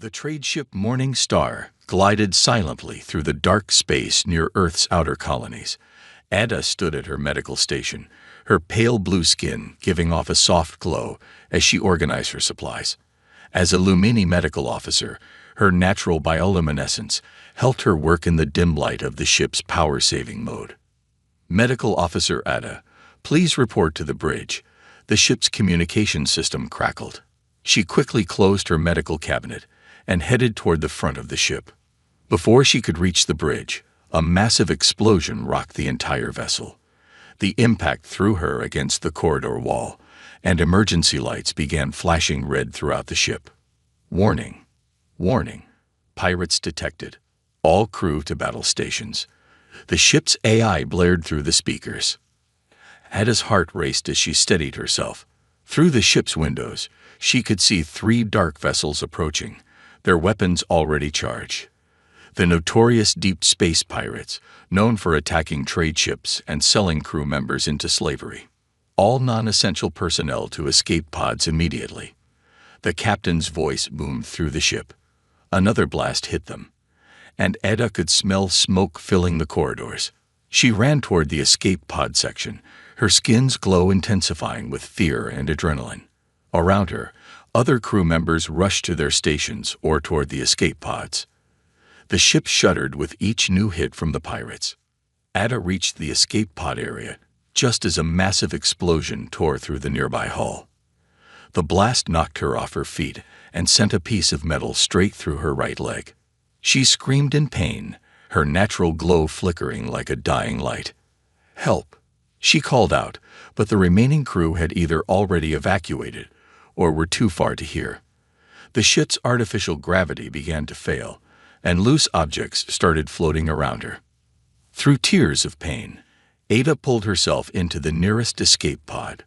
The trade ship Morning Star glided silently through the dark space near Earth's outer colonies. Ada stood at her medical station, her pale blue skin giving off a soft glow as she organized her supplies. As a Lumini medical officer, her natural bioluminescence helped her work in the dim light of the ship's power-saving mode. Medical Officer Ada, please report to the bridge. The ship's communication system crackled. She quickly closed her medical cabinet and headed toward the front of the ship. Before she could reach the bridge, a massive explosion rocked the entire vessel. The impact threw her against the corridor wall, and emergency lights began flashing red throughout the ship. Warning! Warning! Pirates detected. All crew to battle stations. The ship's AI blared through the speakers. Ada's heart raced as she steadied herself. Through the ship's windows, she could see 3 dark vessels approaching, their weapons already charged. The notorious deep space pirates, known for attacking trade ships and selling crew members into slavery. All non-essential personnel to escape pods immediately. The captain's voice boomed through the ship. Another blast hit them, and Ada could smell smoke filling the corridors. She ran toward the escape pod section, her skin's glow intensifying with fear and adrenaline. Around her, other crew members rushed to their stations or toward the escape pods. The ship shuddered with each new hit from the pirates. Ada reached the escape pod area just as a massive explosion tore through the nearby hull. The blast knocked her off her feet and sent a piece of metal straight through her right leg. She screamed in pain, her natural glow flickering like a dying light. "Help!" she called out, but the remaining crew had either already evacuated or were too far to hear. The ship's artificial gravity began to fail, and loose objects started floating around her. Through tears of pain, Ada pulled herself into the nearest escape pod.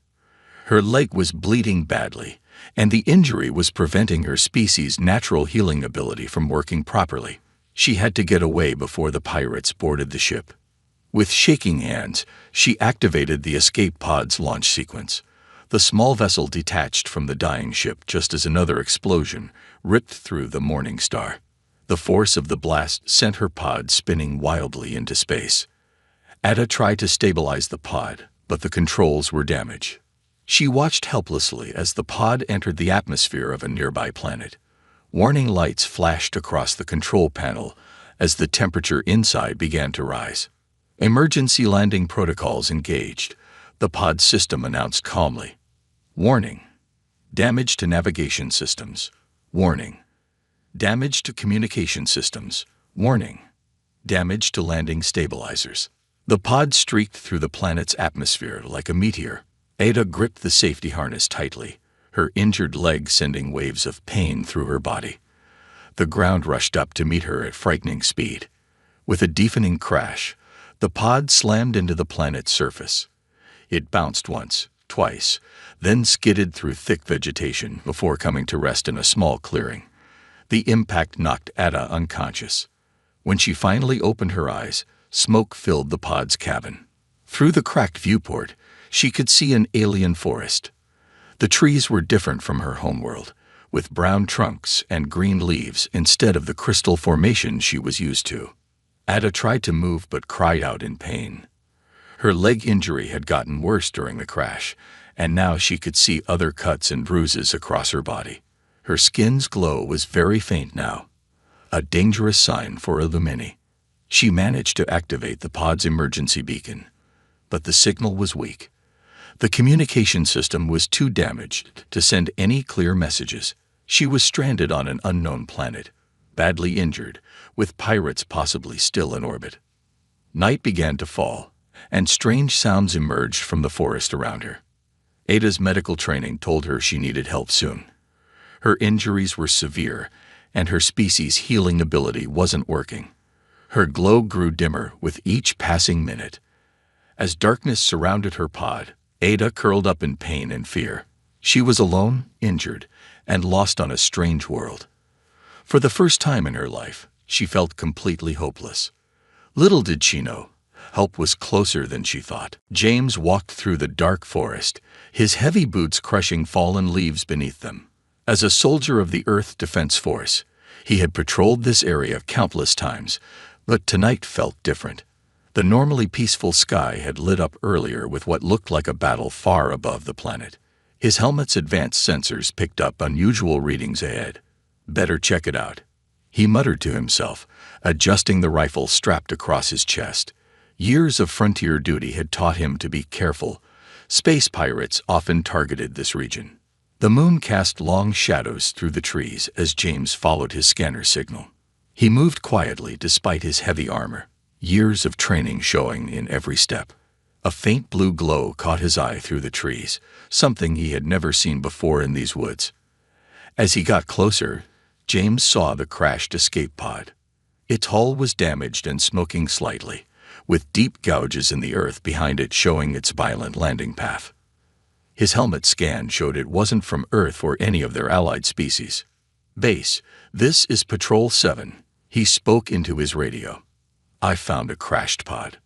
Her leg was bleeding badly, and the injury was preventing her species' natural healing ability from working properly. She had to get away before the pirates boarded the ship. With shaking hands, she activated the escape pod's launch sequence. The small vessel detached from the dying ship just as another explosion ripped through the Morning Star. The force of the blast sent her pod spinning wildly into space. Ada tried to stabilize the pod, but the controls were damaged. She watched helplessly as the pod entered the atmosphere of a nearby planet. Warning lights flashed across the control panel as the temperature inside began to rise. Emergency landing protocols engaged, the pod system announced calmly. Warning. Damage to navigation systems. Warning. Damage to communication systems. Warning. Damage to landing stabilizers. The pod streaked through the planet's atmosphere like a meteor. Ada gripped the safety harness tightly, her injured leg sending waves of pain through her body. The ground rushed up to meet her at frightening speed. With a deafening crash, the pod slammed into the planet's surface. It bounced once, twice, then skidded through thick vegetation before coming to rest in a small clearing. The impact knocked Ada unconscious. When she finally opened her eyes, smoke filled the pod's cabin. Through the cracked viewport, she could see an alien forest. The trees were different from her homeworld, with brown trunks and green leaves instead of the crystal formation she was used to. Ada tried to move but cried out in pain. Her leg injury had gotten worse during the crash, and now she could see other cuts and bruises across her body. Her skin's glow was very faint now, a dangerous sign for a Lumini. She managed to activate the pod's emergency beacon, but the signal was weak. The communication system was too damaged to send any clear messages. She was stranded on an unknown planet, badly injured, with pirates possibly still in orbit. Night began to fall, and strange sounds emerged from the forest around her. Ada's medical training told her she needed help soon. Her injuries were severe, and her species' healing ability wasn't working. Her glow grew dimmer with each passing minute. As darkness surrounded her pod, Ada curled up in pain and fear. She was alone, injured, and lost on a strange world. For the first time in her life, she felt completely hopeless. Little did she know, help was closer than she thought. James walked through the dark forest, his heavy boots crushing fallen leaves beneath them. As a soldier of the Earth Defense Force, He had patrolled this area countless times, but tonight felt different. The normally peaceful sky had lit up earlier with what looked like a battle far above the planet. His helmet's advanced sensors picked up unusual readings ahead. Better check it out, he muttered to himself, adjusting the rifle strapped across his chest. Years of frontier duty had taught him to be careful. Space pirates often targeted this region. The moon cast long shadows through the trees as James followed his scanner signal. He moved quietly despite his heavy armor, years of training showing in every step. A faint blue glow caught his eye through the trees, something he had never seen before in these woods. As he got closer, James saw the crashed escape pod. Its hull was damaged and smoking slightly, with deep gouges in the earth behind it showing its violent landing path. His helmet scan showed it wasn't from Earth or any of their allied species. "Base, this is Patrol 7, he spoke into his radio. "I found a crashed pod.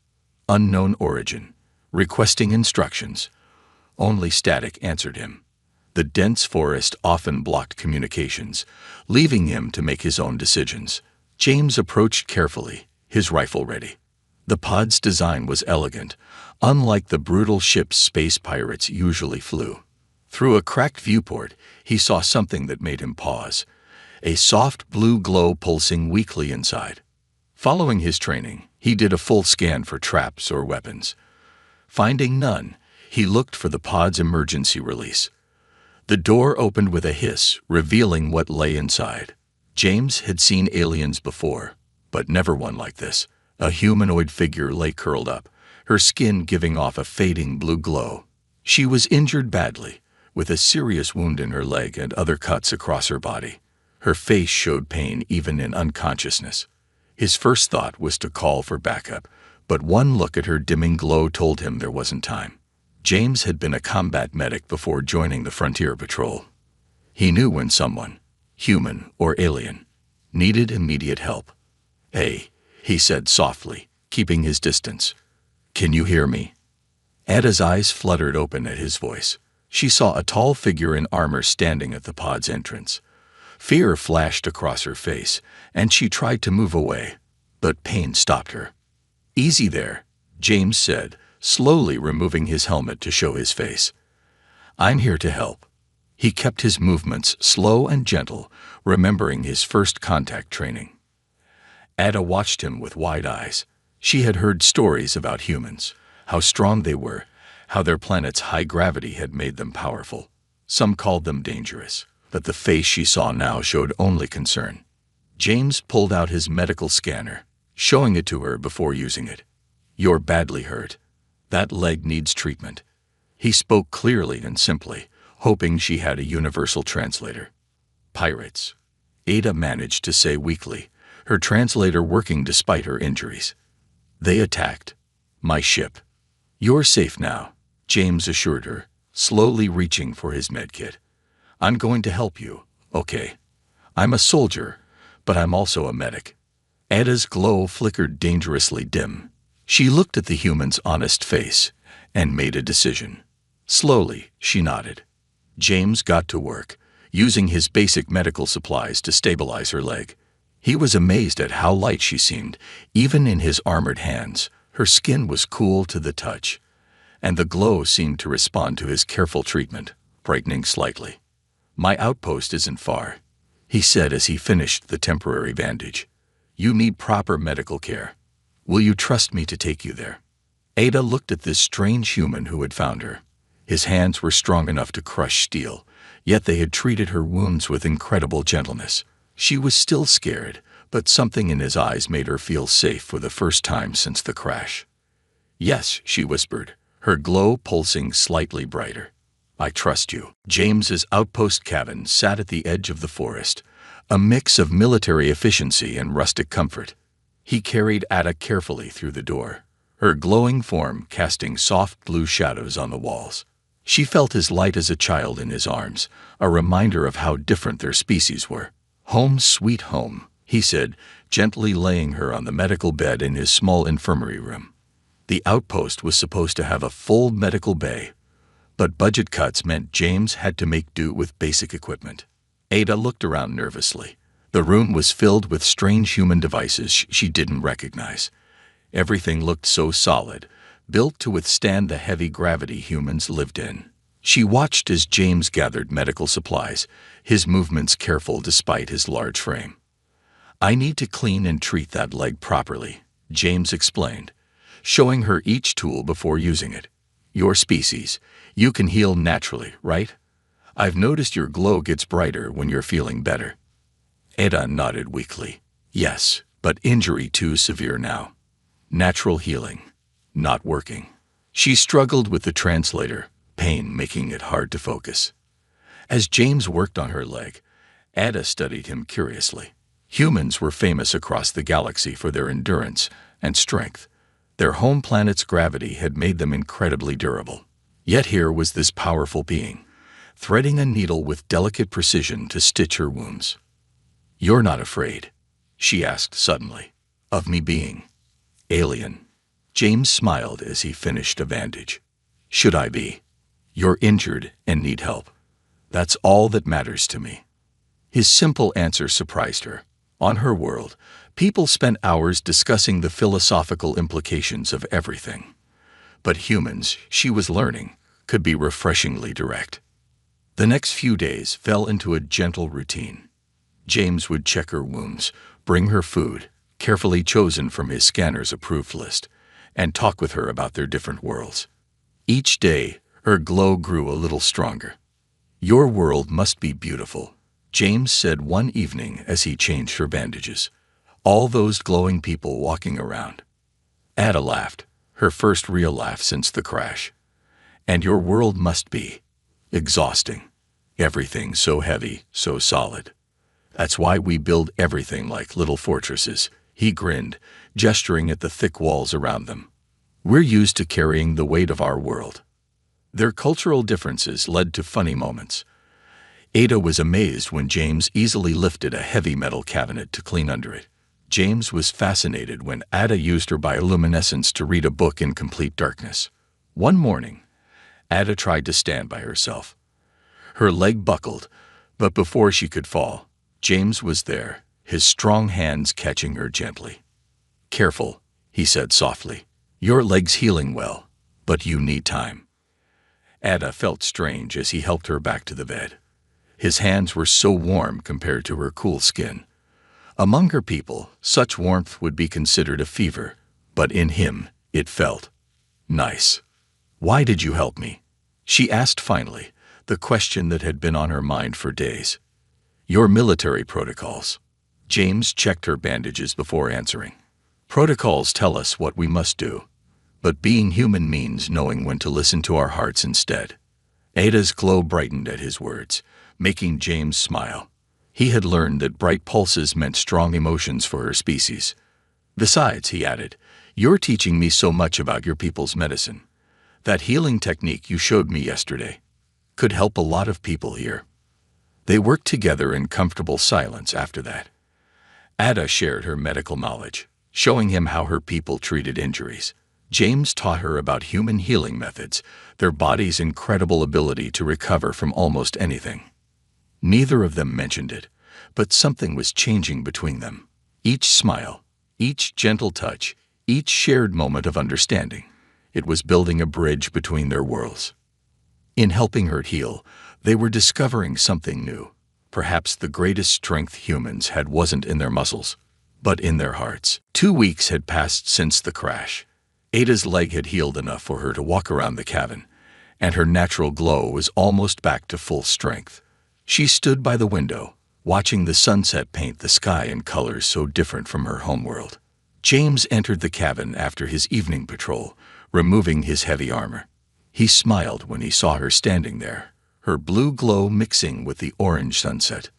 Unknown origin. Requesting instructions." Only static answered him. The dense forest often blocked communications, leaving him to make his own decisions. James approached carefully, his rifle ready. The pod's design was elegant, unlike the brutal ships space pirates usually flew. Through a cracked viewport, he saw something that made him pause, a soft blue glow pulsing weakly inside. Following his training, he did a full scan for traps or weapons. Finding none, he looked for the pod's emergency release. The door opened with a hiss, revealing what lay inside. James had seen aliens before, but never one like this. A humanoid figure lay curled up, her skin giving off a fading blue glow. She was injured badly, with a serious wound in her leg and other cuts across her body. Her face showed pain even in unconsciousness. His first thought was to call for backup, but one look at her dimming glow told him there wasn't time. James had been a combat medic before joining the Frontier Patrol. He knew when someone, human or alien, needed immediate help. "Hey," he said softly, keeping his distance. "Can you hear me?" Ada's eyes fluttered open at his voice. She saw a tall figure in armor standing at the pod's entrance. Fear flashed across her face, and she tried to move away, but pain stopped her. "Easy there," James said, slowly removing his helmet to show his face. "I'm here to help." He kept his movements slow and gentle, remembering his first contact training. Ada watched him with wide eyes. She had heard stories about humans, how strong they were, how their planet's high gravity had made them powerful. Some called them dangerous, but the face she saw now showed only concern. James pulled out his medical scanner, showing it to her before using it. "You're badly hurt. That leg needs treatment." He spoke clearly and simply, hoping she had a universal translator. "Pirates," Ada managed to say weakly, her translator working despite her injuries. "They attacked my ship." "You're safe now," James assured her, slowly reaching for his medkit. "I'm going to help you, okay? I'm a soldier, but I'm also a medic." Ada's glow flickered dangerously dim. She looked at the human's honest face and made a decision. Slowly, she nodded. James got to work, using his basic medical supplies to stabilize her leg. He was amazed at how light she seemed, even in his armored hands. Her skin was cool to the touch, and the glow seemed to respond to his careful treatment, brightening slightly. "My outpost isn't far," he said as he finished the temporary bandage. "You need proper medical care. Will you trust me to take you there?" Ada looked at this strange human who had found her. His hands were strong enough to crush steel, yet they had treated her wounds with incredible gentleness. She was still scared, but something in his eyes made her feel safe for the first time since the crash. "Yes," she whispered, her glow pulsing slightly brighter. "I trust you." James's outpost cabin sat at the edge of the forest, a mix of military efficiency and rustic comfort. He carried Ada carefully through the door, her glowing form casting soft blue shadows on the walls. She felt as light as a child in his arms, a reminder of how different their species were. "Home sweet home," he said, gently laying her on the medical bed in his small infirmary room. The outpost was supposed to have a full medical bay, but budget cuts meant James had to make do with basic equipment. Ada looked around nervously, The room was filled with strange human devices she didn't recognize. Everything looked so solid, built to withstand the heavy gravity humans lived in. She watched as James gathered medical supplies, his movements careful despite his large frame. "I need to clean and treat that leg properly," James explained, showing her each tool before using it. "Your species, you can heal naturally, right? I've noticed your glow gets brighter when you're feeling better." Ada nodded weakly. "Yes, but injury too severe now. Natural healing, not working." She struggled with the translator, pain making it hard to focus. As James worked on her leg, Ada studied him curiously. Humans were famous across the galaxy for their endurance and strength. Their home planet's gravity had made them incredibly durable. Yet here was this powerful being, threading a needle with delicate precision to stitch her wounds. "You're not afraid?" she asked suddenly. "Of me being alien?" James smiled as he finished a bandage. "Should I be? You're injured and need help. That's all that matters to me." His simple answer surprised her. On her world, people spent hours discussing the philosophical implications of everything. But humans, she was learning, could be refreshingly direct. The next few days fell into a gentle routine. James would check her wounds, bring her food, carefully chosen from his scanner's approved list, and talk with her about their different worlds. Each day, her glow grew a little stronger. "Your world must be beautiful," James said one evening as he changed her bandages. "All those glowing people walking around." Ada laughed, her first real laugh since the crash. "And your world must be exhausting. Everything so heavy, so solid. That's why we build everything like little fortresses," he grinned, gesturing at the thick walls around them. "We're used to carrying the weight of our world." Their cultural differences led to funny moments. Ada was amazed when James easily lifted a heavy metal cabinet to clean under it. James was fascinated when Ada used her bioluminescence to read a book in complete darkness. One morning, Ada tried to stand by herself. Her leg buckled, but before she could fall, James was there, his strong hands catching her gently. "Careful," he said softly. "Your leg's healing well, but you need time." Ada felt strange as he helped her back to the bed. His hands were so warm compared to her cool skin. Among her people, such warmth would be considered a fever, but in him, it felt nice. "Why did you help me?" she asked finally, the question that had been on her mind for days. "Your military protocols." James checked her bandages before answering. "Protocols tell us what we must do, but being human means knowing when to listen to our hearts instead." Ada's glow brightened at his words, making James smile. He had learned that bright pulses meant strong emotions for her species. "Besides," he added, "you're teaching me so much about your people's medicine. That healing technique you showed me yesterday could help a lot of people here." They worked together in comfortable silence after that. Ada shared her medical knowledge, showing him how her people treated injuries. James taught her about human healing methods, their body's incredible ability to recover from almost anything. Neither of them mentioned it, but something was changing between them. Each smile, each gentle touch, each shared moment of understanding. It was building a bridge between their worlds. In helping her heal, they were discovering something new. Perhaps the greatest strength humans had wasn't in their muscles, but in their hearts. 2 weeks had passed since the crash. Ada's leg had healed enough for her to walk around the cabin, and her natural glow was almost back to full strength. She stood by the window, watching the sunset paint the sky in colors so different from her homeworld. James entered the cabin after his evening patrol, removing his heavy armor. He smiled when he saw her standing there, her blue glow mixing with the orange sunset.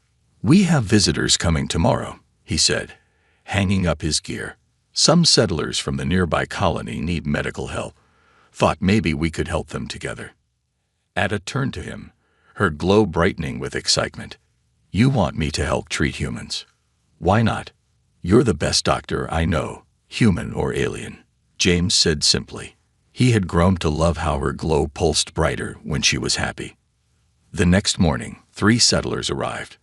"We have visitors coming tomorrow," he said, hanging up his gear. "Some settlers from the nearby colony need medical help. Thought maybe we could help them together." Ada turned to him, her glow brightening with excitement. "You want me to help treat humans? Why not? You're the best doctor I know, human or alien," James said simply. He had grown to love how her glow pulsed brighter when she was happy. The next morning, 3 settlers arrived.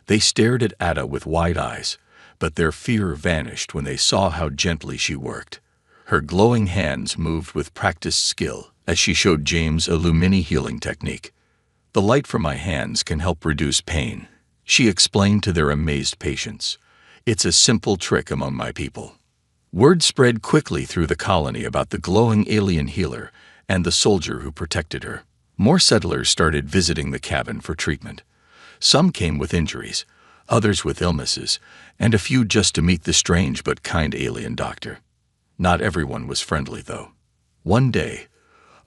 They stared at Ada with wide eyes, but their fear vanished when they saw how gently she worked. Her glowing hands moved with practiced skill as she showed James a Lumini healing technique. "The light from my hands can help reduce pain," she explained to their amazed patients. "It's a simple trick among my people." Word spread quickly through the colony about the glowing alien healer and the soldier who protected her. More settlers started visiting the cabin for treatment. Some came with injuries, others with illnesses, and a few just to meet the strange but kind alien doctor. Not everyone was friendly, though. One day,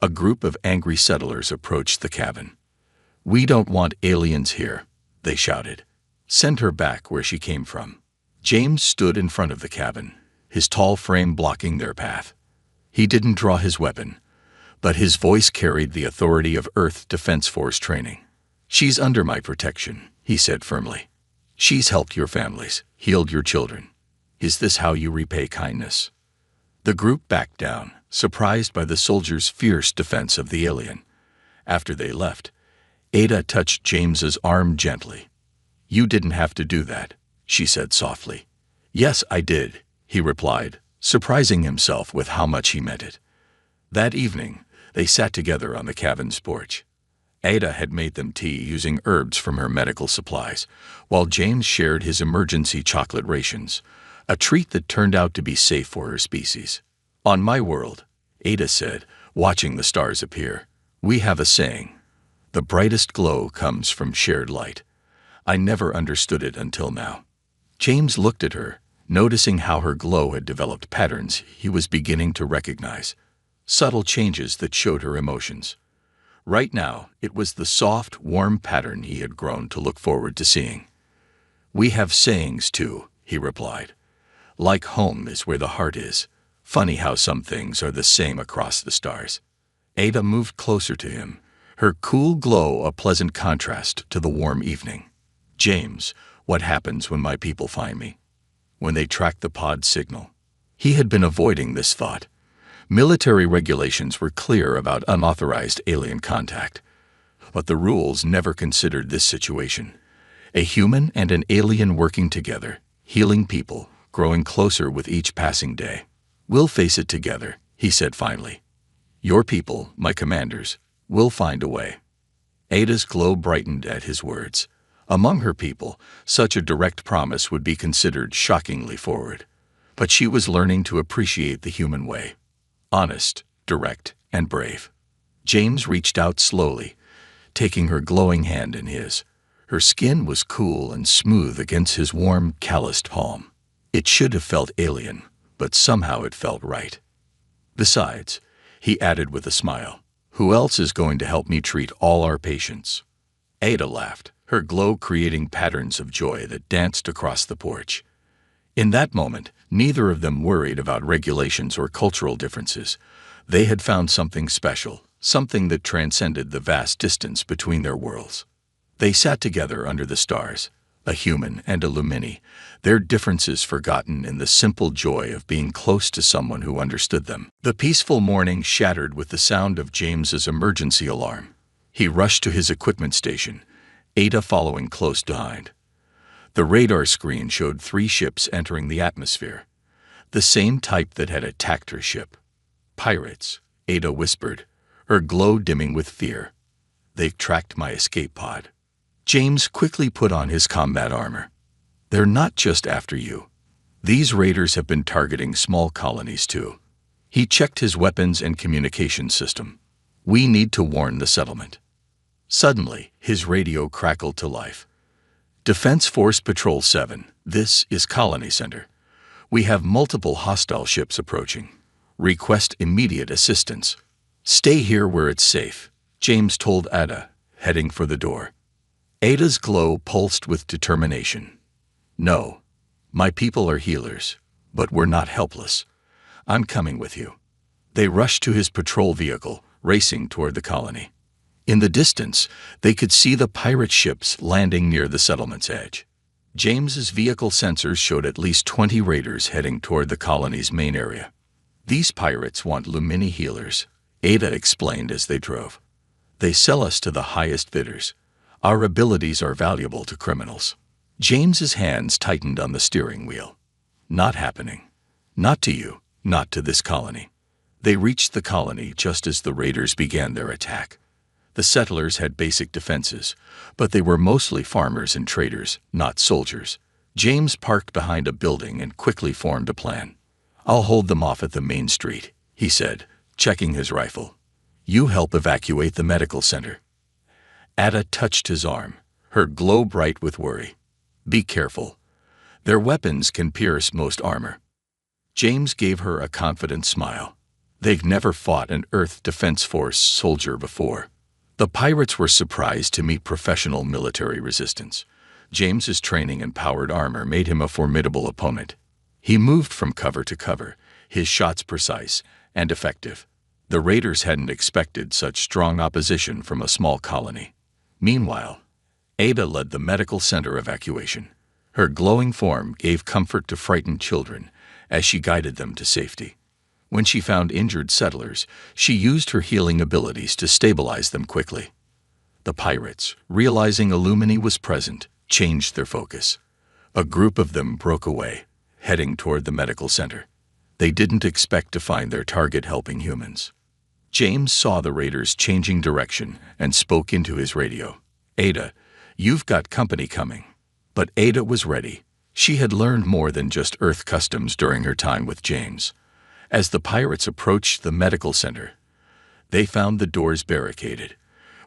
a group of angry settlers approached the cabin. "We don't want aliens here," they shouted. "Send her back where she came from." James stood in front of the cabin, his tall frame blocking their path. He didn't draw his weapon, but his voice carried the authority of Earth Defense Force training. "She's under my protection," he said firmly. "She's helped your families, healed your children. Is this how you repay kindness?" The group backed down, surprised by the soldiers' fierce defense of the alien. After they left, Ada touched James's arm gently. "You didn't have to do that," she said softly. "Yes, I did," he replied, surprising himself with how much he meant it. That evening, they sat together on the cabin's porch. Ada had made them tea using herbs from her medical supplies, while James shared his emergency chocolate rations, a treat that turned out to be safe for her species. "On my world," Ada said, watching the stars appear, "we have a saying: the brightest glow comes from shared light. I never understood it until now." James looked at her, noticing how her glow had developed patterns he was beginning to recognize, subtle changes that showed her emotions. Right now, it was the soft, warm pattern he had grown to look forward to seeing. "We have sayings, too," he replied. "Like home is where the heart is. Funny how some things are the same across the stars." Ada moved closer to him, her cool glow a pleasant contrast to the warm evening. "James, what happens when my people find me? When they track the pod signal?" He had been avoiding this thought. Military regulations were clear about unauthorized alien contact, but the rules never considered this situation. A human and an alien working together, healing people, growing closer with each passing day. "We'll face it together," he said finally. "Your people, my commanders, will find a way." Ada's glow brightened at his words. Among her people, such a direct promise would be considered shockingly forward. But she was learning to appreciate the human way. Honest, direct, and brave. James reached out slowly, taking her glowing hand in his. Her skin was cool and smooth against his warm, calloused palm. It should have felt alien, but somehow it felt right. "Besides," he added with a smile, "who else is going to help me treat all our patients?" Ada laughed, her glow creating patterns of joy that danced across the porch. In that moment, neither of them worried about regulations or cultural differences. They had found something special, something that transcended the vast distance between their worlds. They sat together under the stars, a human and a Lumini, their differences forgotten in the simple joy of being close to someone who understood them. The peaceful morning shattered with the sound of James's emergency alarm. He rushed to his equipment station, Ada following close behind. The radar screen showed 3 ships entering the atmosphere, the same type that had attacked her ship. "Pirates," Ada whispered, her glow dimming with fear. "They've tracked my escape pod." James quickly put on his combat armor. "They're not just after you. These raiders have been targeting small colonies too." He checked his weapons and communication system. "We need to warn the settlement." Suddenly, his radio crackled to life. "Defense Force Patrol 7, this is Colony Center. We have multiple hostile ships approaching. Request immediate assistance." "Stay here where it's safe," James told Ada, heading for the door. Ada's glow pulsed with determination. "No, my people are healers, but we're not helpless. I'm coming with you." They rushed to his patrol vehicle, racing toward the colony. In the distance, they could see the pirate ships landing near the settlement's edge. James's vehicle sensors showed at least 20 raiders heading toward the colony's main area. "These pirates want Lumini healers," Ada explained as they drove. "They sell us to the highest bidders. Our abilities are valuable to criminals." James's hands tightened on the steering wheel. Not happening. Not to you, not to this colony. They reached the colony just as the raiders began their attack. The settlers had basic defenses, but they were mostly farmers and traders, not soldiers. James parked behind a building and quickly formed a plan. "I'll hold them off at the main street," he said, checking his rifle. "You help evacuate the medical center." Ada touched his arm, her glow bright with worry. "Be careful. Their weapons can pierce most armor." James gave her a confident smile. They'd never fought an Earth Defense Force soldier before. The pirates were surprised to meet professional military resistance. James's training and powered armor made him a formidable opponent. He moved from cover to cover, his shots precise and effective. The raiders hadn't expected such strong opposition from a small colony. Meanwhile, Ada led the medical center evacuation. Her glowing form gave comfort to frightened children as she guided them to safety. When she found injured settlers, she used her healing abilities to stabilize them quickly. The pirates, realizing Illumini was present, changed their focus. A group of them broke away, heading toward the medical center. They didn't expect to find their target helping humans. James saw the raiders changing direction and spoke into his radio. "Ada, you've got company coming." But Ada was ready. She had learned more than just Earth customs during her time with James. As the pirates approached the medical center, they found the doors barricaded.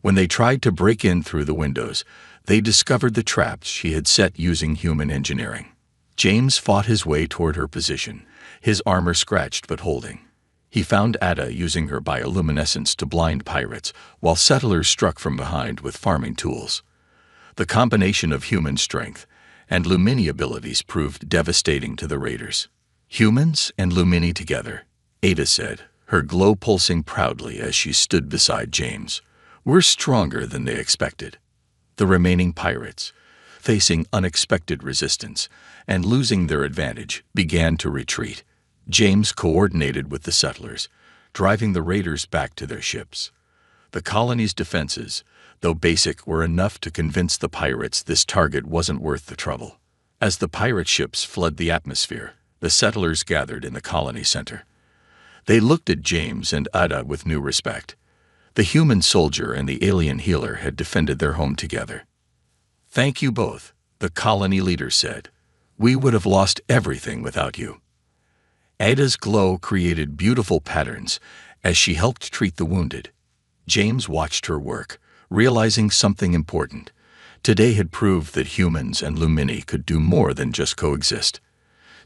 When they tried to break in through the windows, they discovered the traps she had set using human engineering. James fought his way toward her position, his armor scratched but holding. He found Ada using her bioluminescence to blind pirates, while settlers struck from behind with farming tools. The combination of human strength and Lumini abilities proved devastating to the raiders. "Humans and Lumini together," Ada said, her glow pulsing proudly as she stood beside James. "We're stronger than they expected." The remaining pirates, facing unexpected resistance and losing their advantage, began to retreat. James coordinated with the settlers, driving the raiders back to their ships. The colony's defenses, though basic, were enough to convince the pirates this target wasn't worth the trouble. As the pirate ships flooded the atmosphere, the settlers gathered in the colony center. They looked at James and Ada with new respect. The human soldier and the alien healer had defended their home together. "Thank you both," the colony leader said. "We would have lost everything without you." Ada's glow created beautiful patterns as she helped treat the wounded. James watched her work, realizing something important. Today had proved that humans and Lumini could do more than just coexist.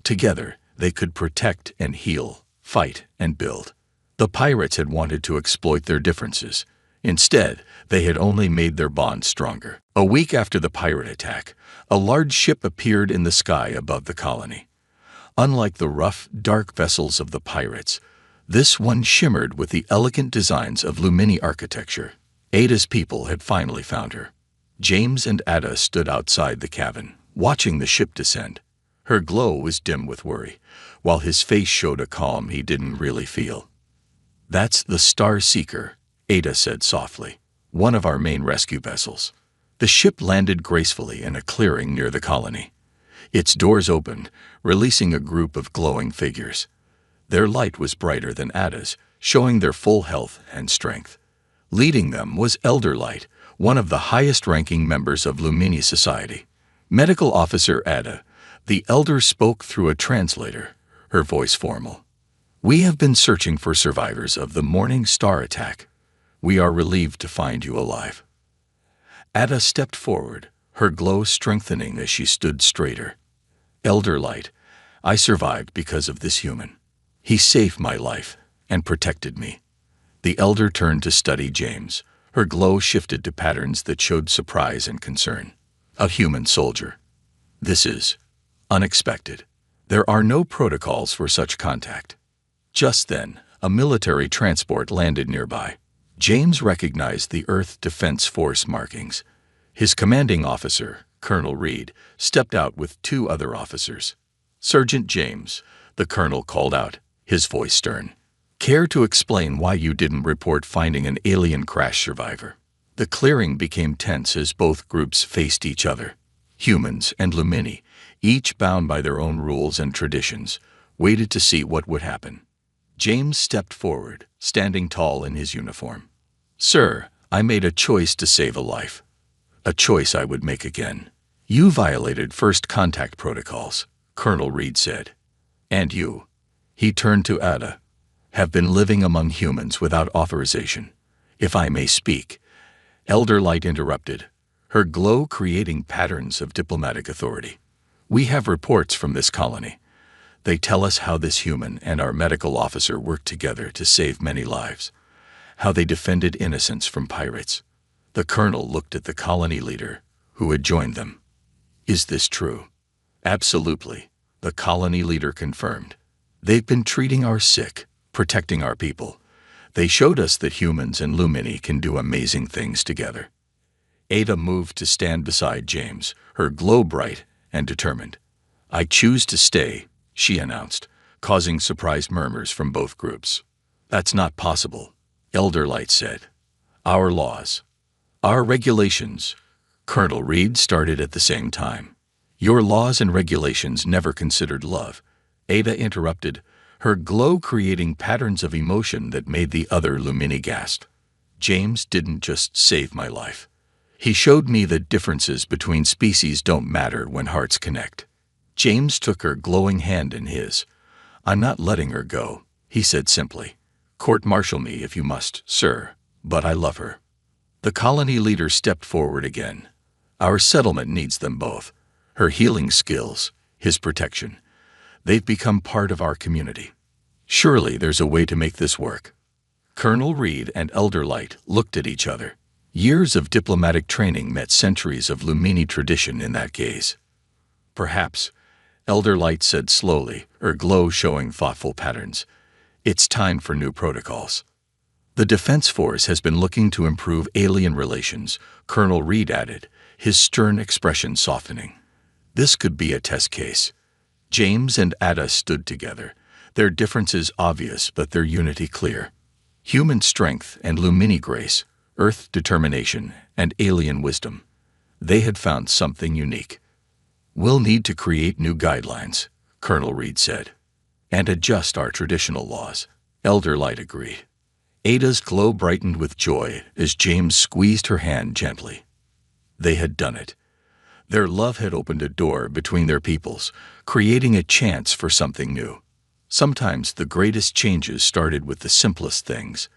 Together, they could protect and heal, fight and build. The pirates had wanted to exploit their differences. Instead, they had only made their bond stronger. A week after the pirate attack, a large ship appeared in the sky above the colony. Unlike the rough, dark vessels of the pirates, this one shimmered with the elegant designs of Lumini architecture. Ada's people had finally found her. James and Ada stood outside the cabin, watching the ship descend. Her glow was dim with worry, while his face showed a calm he didn't really feel. "That's the Star Seeker," Ada said softly, "one of our main rescue vessels." The ship landed gracefully in a clearing near the colony. Its doors opened, releasing a group of glowing figures. Their light was brighter than Ada's, showing their full health and strength. Leading them was Elder Light, one of the highest-ranking members of Lumini society. Medical Officer Ada, the Elder, spoke through a translator, her voice formal. "We have been searching for survivors of the Morning Star attack. We are relieved to find you alive." Ada stepped forward, her glow strengthening as she stood straighter. "Elder Light, I survived because of this human. He saved my life and protected me." The Elder turned to study James. Her glow shifted to patterns that showed surprise and concern. "A human soldier. This is unexpected. There are no protocols for such contact." Just then, a military transport landed nearby. James recognized the Earth Defense Force markings. His commanding officer, Colonel Reed, stepped out with two other officers. "Sergeant James," the colonel called out, his voice stern. "Care to explain why you didn't report finding an alien crash survivor?" The clearing became tense as both groups faced each other. humans and Lumini, each bound by their own rules and traditions, waited to see what would happen. James stepped forward, standing tall in his uniform. "Sir, I made a choice to save a life. A choice I would make again. You violated first contact protocols," Colonel Reed said. "And you," he turned to Ada, "have been living among humans without authorization. If I may speak," Elder Light interrupted, her glow creating patterns of diplomatic authority. "We have reports from this colony. They tell us how this human and our medical officer worked together to save many lives, how they defended innocents from pirates." The colonel looked at the colony leader, who had joined them. "Is this true?" "Absolutely," the colony leader confirmed. "They've been treating our sick, protecting our people. They showed us that humans and Lumini can do amazing things together." Ada moved to stand beside James, her glow bright and determined. "I choose to stay," she announced, causing surprised murmurs from both groups. "That's not possible," Elder Light said. "Our laws, our regulations," Colonel Reed started at the same time. "Your laws and regulations never considered love," Ada interrupted, her glow creating patterns of emotion that made the other Lumini gasp. "James didn't just save my life. He showed me that differences between species don't matter when hearts connect." James took her glowing hand in his. "I'm not letting her go," he said simply. "Court-martial me if you must, sir, but I love her." The colony leader stepped forward again. "Our settlement needs them both. Her healing skills, his protection. They've become part of our community. Surely there's a way to make this work." Colonel Reed and Elder Light looked at each other. Years of diplomatic training met centuries of Lumini tradition in that gaze. "Perhaps," Elder Light said slowly, her glow showing thoughtful patterns, "it's time for new protocols." "The Defense Force has been looking to improve alien relations," Colonel Reed added, his stern expression softening. "This could be a test case." James and Ada stood together, their differences obvious but their unity clear. Human strength and Lumini grace, Earth determination, and alien wisdom. They had found something unique. "We'll need to create new guidelines," Colonel Reed said. "And adjust our traditional laws," Elder Light agreed. Ada's glow brightened with joy as James squeezed her hand gently. They had done it. Their love had opened a door between their peoples, creating a chance for something new. Sometimes the greatest changes started with the simplest things: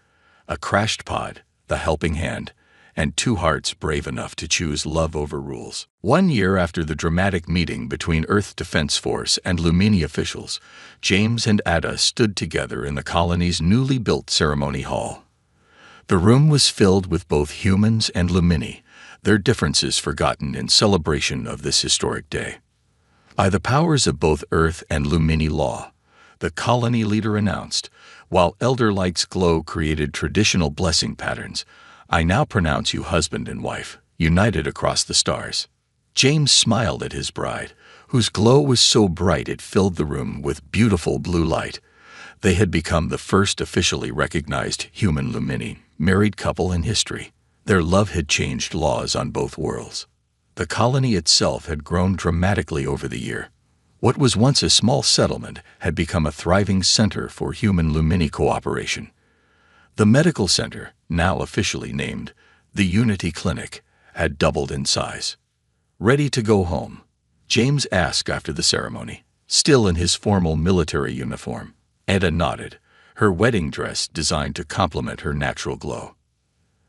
a crashed pod, the helping hand, and two hearts brave enough to choose love over rules. 1 year after the dramatic meeting between Earth Defense Force and Lumini officials, James and Ada stood together in the colony's newly built ceremony hall. The room was filled with both humans and Lumini, their differences forgotten in celebration of this historic day. "By the powers of both Earth and Lumini law," the colony leader announced, while Elder Light's glow created traditional blessing patterns, "I now pronounce you husband and wife, united across the stars." James smiled at his bride, whose glow was so bright it filled the room with beautiful blue light. They had become the first officially recognized human Lumini married couple in history. Their love had changed laws on both worlds. The colony itself had grown dramatically over the year. What was once a small settlement had become a thriving center for human Lumini cooperation. The medical center, now officially named the Unity Clinic, had doubled in size. "Ready to go home?" James asked after the ceremony, still in his formal military uniform. Ada nodded, her wedding dress designed to complement her natural glow.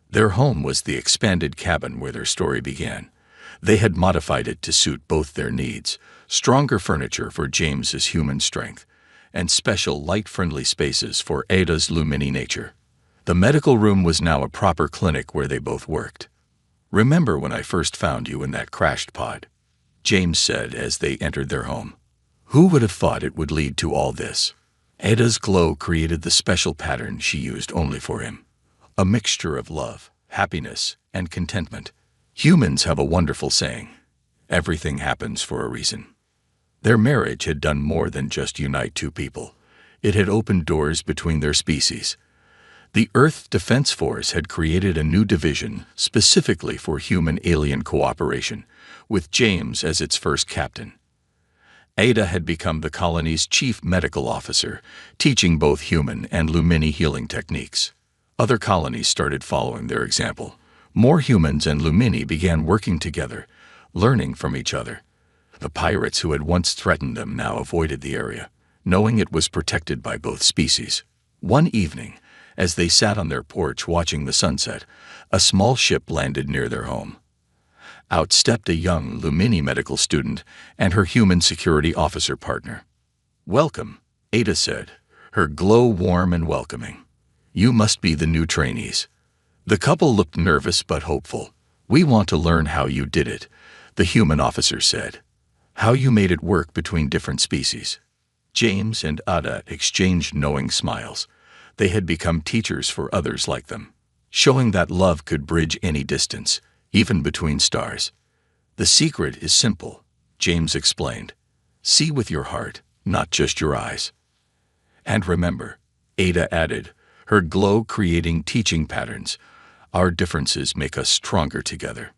Their home was the expanded cabin where their story began. They had modified it to suit both their needs: stronger furniture for James's human strength, and special light-friendly spaces for Ada's Lumini nature. The medical room was now a proper clinic where they both worked. "Remember when I first found you in that crashed pod?" James said as they entered their home. "Who would have thought it would lead to all this?" Ada's glow created the special pattern she used only for him. A mixture of love, happiness, and contentment. Humans have a wonderful saying: everything happens for a reason. Their marriage had done more than just unite two people. It had opened doors between their species. The Earth Defense Force had created a new division specifically for human-alien cooperation, with James as its first captain. Ada had become the colony's chief medical officer, teaching both human and Lumini healing techniques. Other colonies started following their example. More humans and Lumini began working together, learning from each other. The pirates who had once threatened them now avoided the area, knowing it was protected by both species. One evening, as they sat on their porch watching the sunset, a small ship landed near their home. Out stepped a young Lumini medical student and her human security officer partner. "Welcome," Ada said, her glow warm and welcoming. "You must be the new trainees." The couple looked nervous but hopeful. "We want to learn how you did it," the human officer said. "How you made it work between different species." James and Ada exchanged knowing smiles. They had become teachers for others like them, showing that love could bridge any distance, even between stars. "The secret is simple," James explained. "See with your heart, not just your eyes." "And remember," Ada added, her glow creating teaching patterns, "our differences make us stronger together."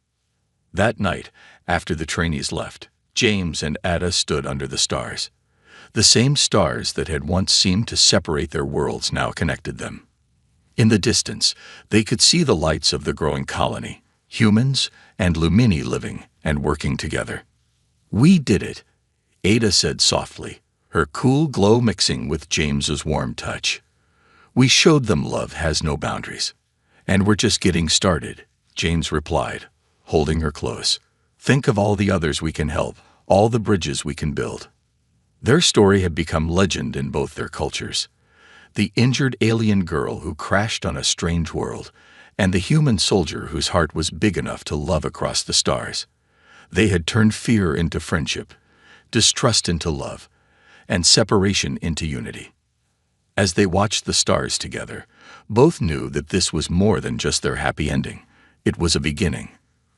That night, after the trainees left, James and Ada stood under the stars. The same stars that had once seemed to separate their worlds now connected them. In the distance, they could see the lights of the growing colony, humans and Lumini living and working together. "We did it," Ada said softly, her cool glow mixing with James's warm touch. "We showed them love has no boundaries. And we're just getting started," James replied, holding her close. "Think of all the others we can help, all the bridges we can build." Their story had become legend in both their cultures. The injured alien girl who crashed on a strange world, and the human soldier whose heart was big enough to love across the stars. They had turned fear into friendship, distrust into love, and separation into unity. As they watched the stars together, both knew that this was more than just their happy ending. It was a beginning.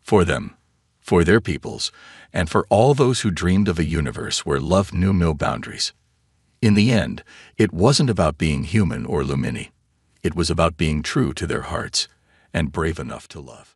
For them, for their peoples, and for all those who dreamed of a universe where love knew no boundaries. In the end, it wasn't about being human or Lumini. It was about being true to their hearts and brave enough to love.